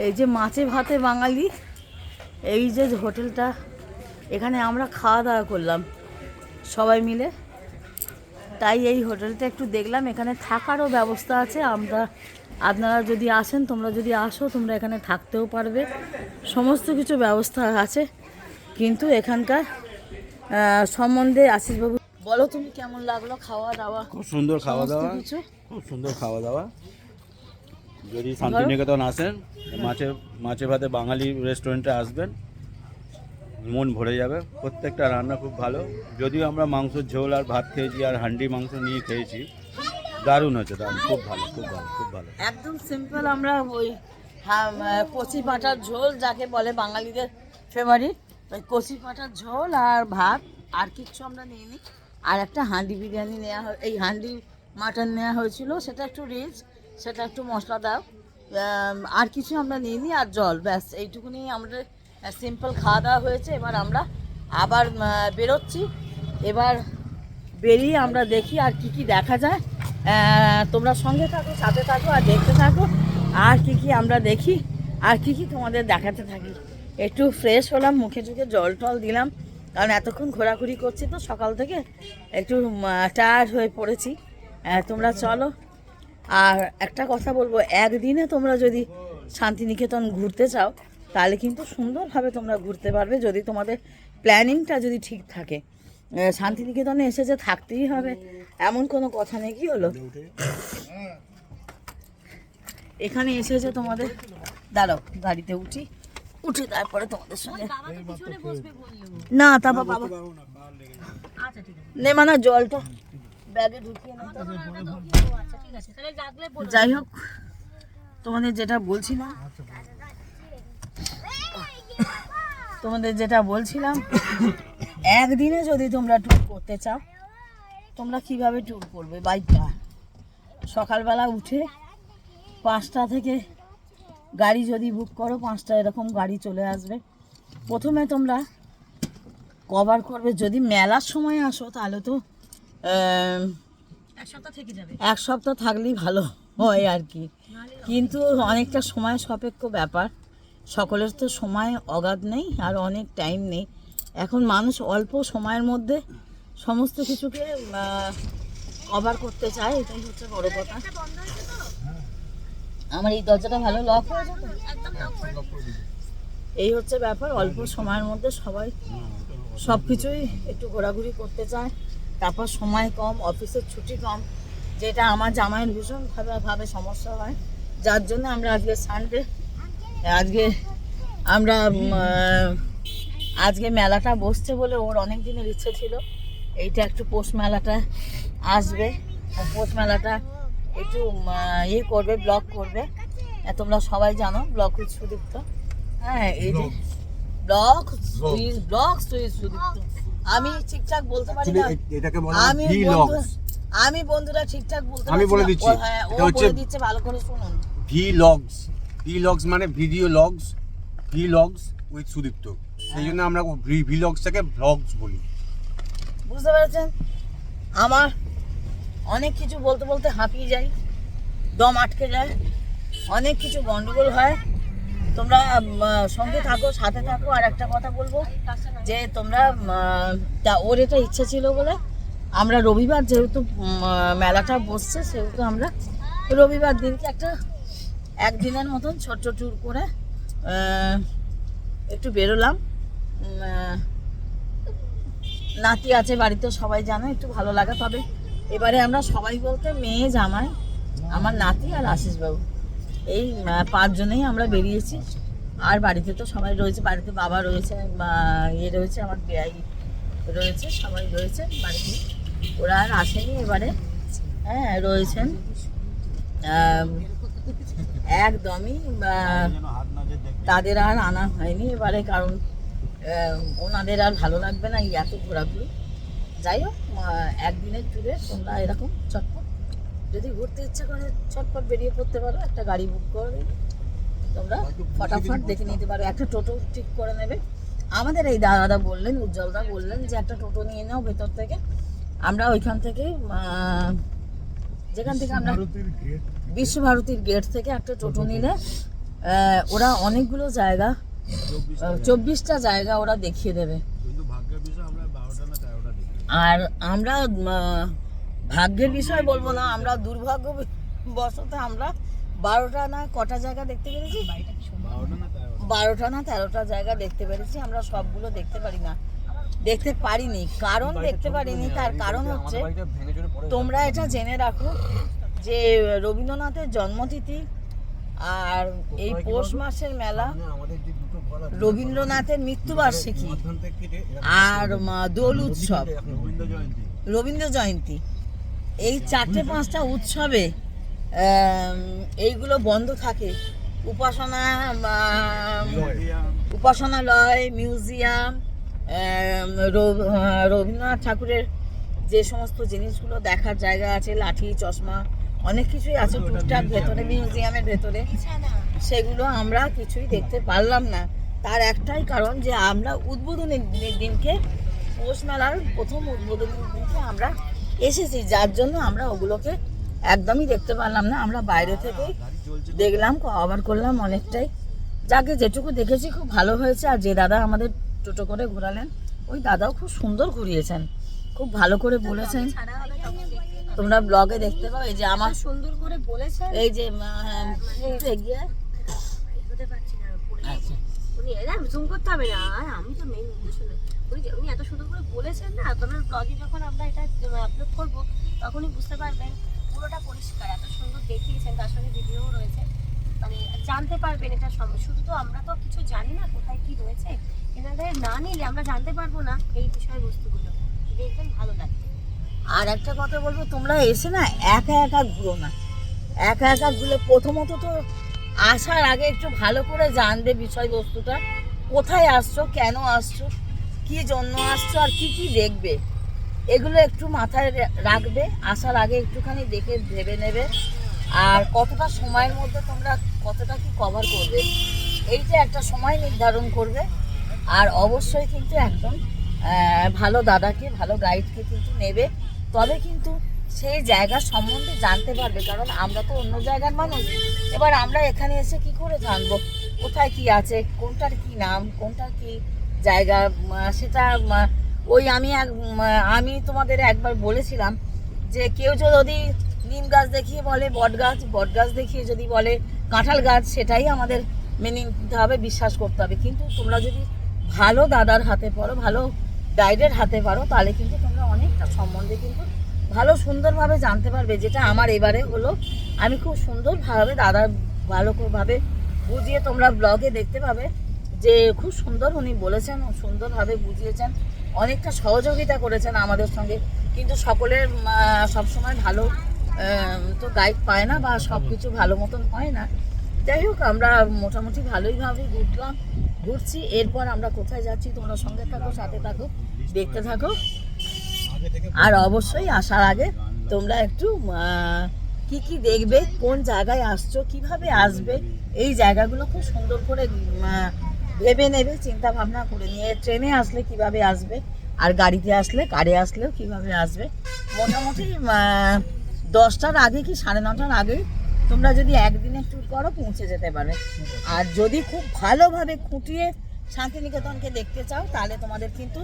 এই যে মাছে ভাতে বাঙালি, এই যে হোটেলটা, এখানে আমরা খাওয়া দাওয়া করলাম সবাই মিলে। তাই এই হোটেলটা একটু দেখলাম, এখানে থাকারও ব্যবস্থা আছে। আপনারা যদি আসেন, তোমরা যদি আসো, তোমরা এখানে থাকতেও পারবে, সমস্ত কিছু ব্যবস্থা আছে। কিন্তু এখানকার সম্বন্ধে আশিসবাবু বলো, তুমি কেমন লাগলো খাওয়া দাওয়া? খুব সুন্দর খাওয়া দাওয়া, কিছু খুব সুন্দর খাওয়া দাওয়া। যদি শান্তিনিকেতন আসেন, মাছে ভাতে বাঙালি রেস্টুরেন্টে আসবেন, মন ভরে যাবে। প্রত্যেকটা রান্না খুব ভালো। যদিও আমরা মাংসের ঝোল আর ভাত খেয়েছি আর হান্ডি মাংস নিয়ে খেয়েছি, দারুণ হয়েছে, দারুণ, খুব ভালো, খুব ভালো, খুব ভালো। একদম সিম্পল। আমরা ওই কচি পাঁঠার ঝোল, যাকে বলে বাঙালিদের ফেভারিট, ওই কচি পাঁঠার ঝোল আর ভাত, আর কিচ্ছু আমরা নিইনি। আর একটা হান্ডি বিরিয়ানি নেওয়া এই হান্ডি মাটন নেওয়া হয়েছিল, সেটা একটু রিচ, সেটা একটু মশলা দাও, আর কিছু আমরা নিইনি। আর জল, ব্যাস এইটুকুনি আমাদের সিম্পল খাওয়া দাওয়া হয়েছে। এবার আমরা আবার বেরোচ্ছি। এবার বেরিয়ে আমরা দেখি আর কি কি দেখা যায়। তোমরা সঙ্গে থাকো, সাথে থাকো, আর দেখতে থাকো আর কি কি আমরা দেখি, আর কি কি তোমাদের দেখাতে থাকি। একটু ফ্রেশ হলাম, মুখে টুখে জল টল দিলাম, কারণ এতক্ষণ ঘোরাঘুরি করছি তো সকাল থেকে, একটু টায়ার্ড হয়ে পড়েছি। তোমরা চলো। আর একটা কথা বলবো, একদিনে তোমরা যদি শান্তিনিকেতন ঘুরতে চাও, তাহলে কিন্তু সুন্দরভাবে তোমরা ঘুরতে পারবে, যদি তোমাদের প্ল্যানিংটা যদি ঠিক থাকে। শান্তিনিকেতনে এসে যে থাকতেই হবে এমন কোনো কথা নেই। কি হলো, এখানে এসে যে তোমাদের, দাঁড়াও গাড়িতে উঠে তারপরে তোমাদের সঙ্গে, না তারপর বাবা নেমা না, জলটা ব্যাগে ঢুকিয়ে না। যাই হোক, তোমাদের যেটা বলছিলাম, একদিনে যদি তোমরা ট্যুর করতে চাও, তোমরা কিভাবে ট্যুর করবে? বাইকটা সকালবেলা উঠে 5টা থেকে গাড়ি যদি বুক করো, 5টা এরকম গাড়ি চলে আসবে। প্রথমে তোমরা কভার করবে, যদি মেলার সময় আসো তাহলে তো 1 সপ্তাহ থাকলেই ভালো হয় আর কি। কিন্তু অনেকটা সময় সাপেক্ষ ব্যাপার, সকলের তো সময় অগাধ নেই, আর অনেক টাইম নেই। এখন মানুষ অল্প সময়ের মধ্যে সমস্ত কিছুকে কভার করতে চায়, এটাই হচ্ছে বড় কথা। আমার এই দরজাটা ভালো লক হয়ে যাবে, এই হচ্ছে ব্যাপার। অল্প সময়ের মধ্যে সবাই সব কিছুই একটু ঘোরাঘুরি করতে চায়। তারপর সময় কম, অফিসের ছুটি কম, যেটা আমার জামাইয়ের ভীষণভাবে সমস্যা হয়। যার জন্য আমরা আজকে সানডে, আজকে মেলাটা বসছে বলে ওর অনেক দিনের ইচ্ছে ছিল এইটা একটু পৌষ মেলাটা আসবে, পৌষ মেলাটা একটু করবে, ব্লগ করবে। তোমরা সবাই জানো ব্লগ উইথ সুদীপ্ত। হ্যাঁ, এই যে ব্লগ সুদীপ্ত। আমি ঠিকঠাক বলতে পারি না, আমি বন্ধুরা ঠিকঠাক বলতে আমি বলে দিচ্ছি, হ্যাঁ ও বলে দিচ্ছে, ভালো করে শুনুন। ভ্লগস মানে ভিডিও ভ্লগস উইথ সুদীপ্ত, সেই জন্য আমরা ভ্লগসটাকে ভ্লগস বলি। বুঝতে পেরেছেন? আমার অনেক কিছু বলতে বলতে হাঁপিয়ে যাই, দম আটকে যায়, অনেক কিছু গন্ডগোল হয়। তোমরা সঙ্গে থাকো, সাথে থাকো। আর একটা কথা বলবো যে তোমরা, ওর এটা ইচ্ছে ছিল বলে আমরা রবিবার, যেহেতু মেলাটা বসছে, সেহেতু আমরা রবিবার দিনকে একদিনের মতন ছোট্ট ট্যুর করে একটু বেরোলাম। নাতি আছে বাড়িতে, সবাই জানো, একটু ভালো লাগে। তবে এবারে আমরা সবাই বলতে মেয়ে, জামাই, আমার নাতি আর আশিসবাবু, এই 5 জনেই আমরা বেরিয়েছি। আর বাড়িতে তো সবাই রয়েছে, বাড়িতে বাবা রয়েছে, রয়েছে, আমার বেয়াই রয়েছে, সবাই রয়েছে বাড়িতে। ওরা আর আসেনি এবারে, হ্যাঁ রয়েছেন একদমই, তাদের আর আনা হয়নি এবারে, কারণ ওনাদের আর ভালো লাগবে না এই এত ঘোরাঘুরি। যাই হোক, একদিনের ট্যুরে তোমরা এরকম চটপট যদি ঘুরতে ইচ্ছা করে চটপট বেরিয়ে পড়তে পারো, একটা গাড়ি বুক করে তোমরা ফটাফট দেখে নিতে পারো। একটা টোটো ঠিক করে নেবে। আমাদের এই দাদা বললেন, উজ্জ্বলদা বললেন যে একটা টোটো নিয়ে নাও ভেতর থেকে। আমরা ওইখান থেকে, যেখান থেকে আমরা বিশ্বভারতীর গেট থেকে একটা টোটো নিলে ওরা অনেকগুলো জায়গা 24টা জায়গা ওরা দেখিয়ে দেবে। কিন্তু ভাগ্যের বিষয় আমরা 12টা না 13টা দেখি। আর আমরা ভাগ্যের বিষয় বলবো না, আমরা দুর্ভাগ্যবশত আমরা 12টা না কটা জায়গা দেখতে পেরেছি, 12টা না 13টা জায়গা দেখতে পেরেছি। আমরা সবগুলো দেখতে পারি না, দেখতে পারিনি। কারণ দেখতে পারিনি তার কারণ হচ্ছে, তোমরা এটা জেনে রাখো যে রবীন্দ্রনাথের জন্মতিথি আর এই পৌষ মাসের মেলা, রবীন্দ্রনাথের মৃত্যুবার্ষিকী আর দোল উৎসব, রবীন্দ্র জয়ন্তী, এই 4-5টা উৎসবে এইগুলো বন্ধ থাকে। উপাসনালয়, মিউজিয়াম, রবীন্দ্রনাথ ঠাকুরের যে সমস্ত জিনিসগুলো দেখার জায়গা আছে, লাঠি, চশমা, অনেক কিছুই আছে টুকটাক ভেতরে, মিউজিয়ামের ভেতরে, সেগুলো আমরা কিছুই দেখতে পারলাম না। তার একটাই কারণ যে আমরা উদ্বোধনের দিনকে, পৌষ মেলার প্রথম উদ্বোধনের দিনকে আমরা এসেছি, যার জন্য আমরা ওগুলোকে একদমই দেখতে পারলাম না। আমরা বাইরে থেকেই দেখলাম, কভার করলাম অনেকটাই। যাকে যেটুকু দেখেছি খুব ভালো হয়েছে। আর যে দাদা আমাদের টোটো করে ঘোরালেন, ওই দাদাও খুব সুন্দর ঘুরিয়েছেন, খুব ভালো করে বলেছেন। তোমরা ব্লগে দেখতে পাও, এই যে আমার সুন্দর করে বলেছেন, এই যে এগিয়ে আচ্ছা, উনি জুম করতে হবে না, আর আমি তো মেইন উদ্দেশ্য না, উনি এত সুন্দর করে বলেছেন না। তোমার ব্লগে যখন আমরা এটা আপলোড করবো তখনই বুঝতে পারবেন, পুরোটা পরিষ্কার, এত সুন্দর দেখিয়েছেন, তার সঙ্গে ভিডিও রয়েছে, মানে জানতে পারবেন এটা সম্ভব। শুধু তো আমরা তো কিছু জানি না কোথায় কি রয়েছে, এনাদের না নিলে আমরা জানতে পারবো না এই বিষয়বস্তুগুলো। দেখবেন ভালো লাগবে। আর একটা কথা বলবো, তোমরা এসে না একা একা ঘুরো না। একা একা ঘুরলে প্রথমত তো আসার আগে একটু ভালো করে জানবে বিষয়বস্তুটা, কোথায় আসছো, কেন আসছো, কি জন্য আসছো, আর কি কি দেখবে, এগুলো একটু মাথায় রাখবে। আসার আগে একটুখানি দেখে ভেবে নেবে। আর কতটা সময়ের মধ্যে তোমরা কতটা কি কভার করবে, এইটা একটা সময় নির্ধারণ করবে। আর অবশ্যই কিন্তু একদম ভালো দাদাকে, ভালো গাইডকে কিন্তু নেবে, তবে কিন্তু সেই জায়গার সম্বন্ধে জানতে পারবে। কারণ আমরা তো অন্য জায়গার মানুষ, এবার আমরা এখানে এসে কি করে জানবো কোথায় কি আছে, কোনটার কি নাম, কোনটার কি জায়গা, সেটা ওই আমি তোমাদের একবার বলেছিলাম যে কেউ যদি নিম গাছ দেখিয়ে বলে বট গাছ, বট গাছ দেখিয়ে যদি বলে কাঁঠাল গাছ, সেটাই আমাদের মেনে নিতে হবে, বিশ্বাস করতে হবে। কিন্তু তোমরা যদি ভালো দাদার হাতে পড়ো, ভালো গাইডের হাতে পারো, তাহলে কিন্তু তোমরা অনেকটা সম্বন্ধে কিন্তু ভালো সুন্দরভাবে জানতে পারবে। যেটা আমার এবারে হলো, আমি খুব সুন্দরভাবে দাদার ভালোভাবে বুঝিয়ে তোমরা ব্লগে দেখতে পাবে যে খুব সুন্দর উনি বলেছেন, সুন্দরভাবে বুঝিয়েছেন, অনেকটা সহযোগিতা করেছেন আমাদের সঙ্গে। কিন্তু সকলের সবসময় ভালো তো গাইড পায় না, বা সব কিছু ভালো মতন হয় না। যাই হোক, আমরা মোটামুটি ভালোইভাবে ঘুরছি। এরপর আমরা কোথায় যাচ্ছি তোমরা সঙ্গে থাকো, সাথে থাকো, দেখতে থাকো। আর অবশ্যই আসার আগে তোমরা একটু কি কি দেখবে, কোন জায়গায় আসছো, কিভাবে আসবে, এই জায়গাগুলো খুব সুন্দর করে ভেবে নেবে, চিন্তা ভাবনা করে নিয়ে। ট্রেনে আসলে কিভাবে আসবে, আর গাড়িতে আসলে, কারে আসলেও কিভাবে আসবে। মোটামুটি 10টার আগে কি 9:30টার আগে তোমরা যদি একদিনের ট্যুর করো পৌঁছে যেতে পারবে। আর যদি খুব ভালোভাবে খুঁটিয়ে শান্তিনিকেতনকে দেখতে চাও, তাহলে তোমাদের কিন্তু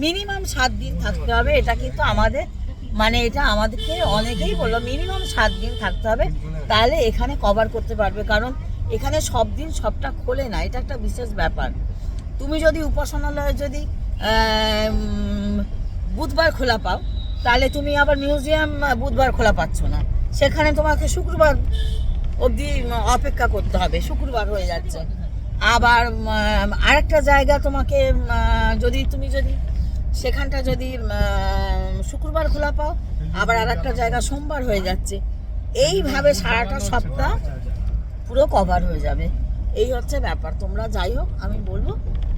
মিনিমাম 7 দিন থাকতে হবে। এটা কিন্তু আমাদের এটা আমাদেরকে অনেকেই বললো মিনিমাম 7 দিন থাকতে হবে, তাহলে এখানে কভার করতে পারবে। কারণ এখানে সব দিন সবটা খোলে না, এটা একটা বিশেষ ব্যাপার। তুমি যদি উপাসনালয়ে যদি বুধবার খোলা পাও, তাহলে তুমি আবার মিউজিয়াম বুধবার খোলা পাচ্ছ না, সেখানে তোমাকে শুক্রবার অবধি অপেক্ষা করতে হবে, শুক্রবার হয়ে যাচ্ছে। আবার আরেকটা জায়গা তোমাকে তুমি যদি সেখানটা যদি শুক্রবার খোলা পাও, আবার আরেকটা জায়গা সোমবার হয়ে যাচ্ছে। এইভাবে সারাটা সপ্তাহ পুরো কভার হয়ে যাবে, এই হচ্ছে ব্যাপার। তোমরা যাই হোক, আমি বলবো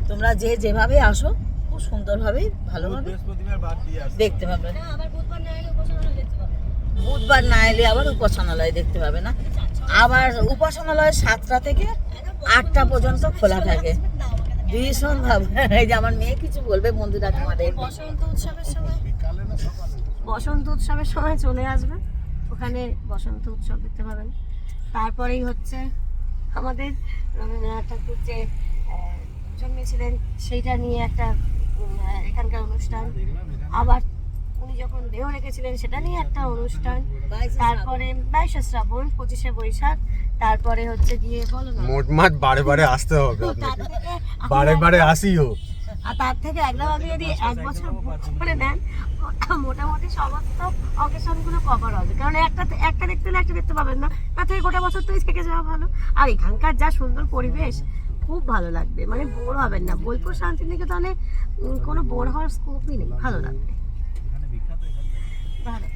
তোমরা যেভাবে আসো খুব সুন্দরভাবেই ভালোভাবে দেখতে পাবে। বুধবার না এলে আবার উপাসনালয় দেখতে পাবে না। আবার উপাসনালয় 7টা থেকে 8টা পর্যন্ত খোলা থাকে। ভীষণ ভাবে, এই যে আমার মেয়ে কিছু বলবে, বন্ধুরা তোমাদের। বসন্ত উৎসবের সময় চলে আসবে, ওখানে বসন্ত উৎসব দেখতে পাবেন। তারপরেই হচ্ছে আমাদের রবীন্দ্রনাথ ঠাকুর যে জন্মেছিলেন সেইটা নিয়ে একটা এখানকার অনুষ্ঠান, আবার উনি যখন দেহ রেখেছিলেন সেটা নিয়ে একটা অনুষ্ঠান, তারপরে 22শে শ্রাবণ, 25শে বৈশাখ, তারপরে হচ্ছে গিয়ে বলো না মোটমাট বারে বারে আসতে হবে তার থেকে বারে বারে আসিও। আর তার থেকে একদম যদি 1 বছর বুক করে নেন মোটামুটি সমস্ত অকেশনগুলো কভার হবে, কারণ একটা দেখতে হলে একটা দেখতে পাবেন না, তার থেকে গোটা বছর তুই থেকে যাওয়া ভালো। আর এখানকার যা সুন্দর পরিবেশ, খুব ভালো লাগবে, মানে বোর হবেন না। বোলপুর শান্তিনিকেতনে কোনো বোর হওয়ার স্কোপই নেই, ভালো লাগবে। ভালো।